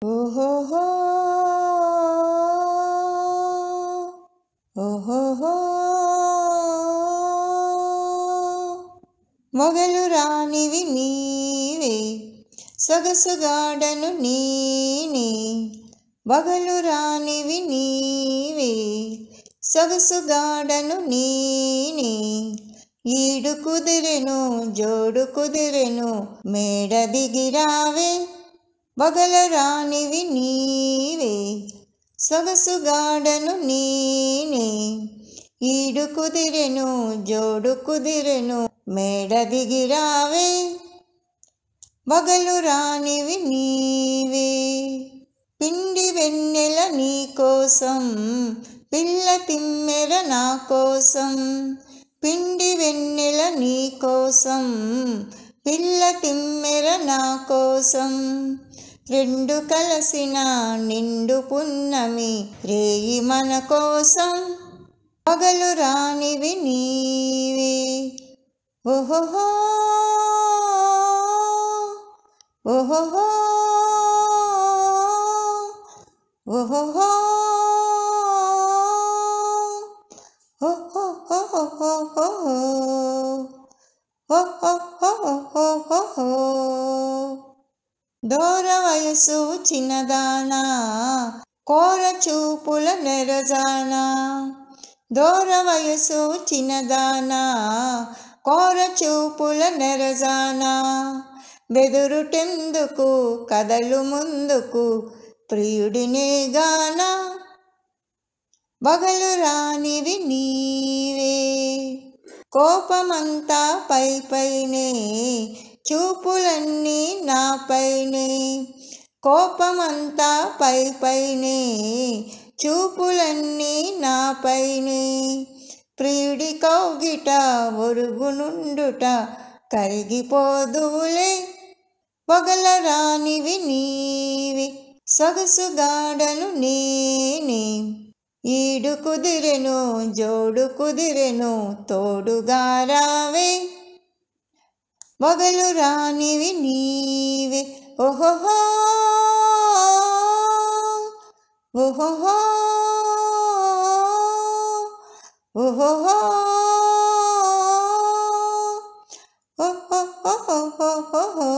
ఓహోహో ఓహోహో మొగలు రానివి నీవే సొగసుగాడను నేనే వగలు రానివి నీవే సొగసుగాడను నేనే ఈడు కుదిరెను జోడు కుదిరెను మేడ దిగిరావే వగల రానివి నీవే సొగసుగాడను నేనే ఈడు కుదిరెను జోడు కుదిరెను మేడ దిగిరావే వగలు రానివి నీవే పిండి వెన్నెల నీ కోసం పిల్ల తిమ్మెర నా కోసం పిండి వెన్నెల నీ కోసం పిల్ల తిమ్మెర నా కోసం రెండు కలసిన నిండు పున్నమి రేయి మన కోసం పగలు రానివి నీవే ఓహోహో ఓహోహో ఓహోహో దూర వయసు చిన్నదానా కోర చూపుల నెరజానా దూర వయసు చిన్నదానా కోర చూపుల నెరజానా బెదురుటెందుకు కదలు ముందుకు ప్రియుడినే గానా వగలు రానివి నీవే కోపమంతా పై పైనే చూపులన్నీ నాపైనే కోపమంతా పై పైనే చూపులన్నీ నాపైనే ప్రియుడి కౌగిట ఒరుగునుండుట కరిగిపోదువులే వగల రానివి నీవి సొగసుగాడను నేనే ఈడు కుదిరెను జోడు కుదిరెను తోడుగా రావే వగలు రానివి నీవే ఓహోహో ఓహోహో ఓహోహో ఓహోహో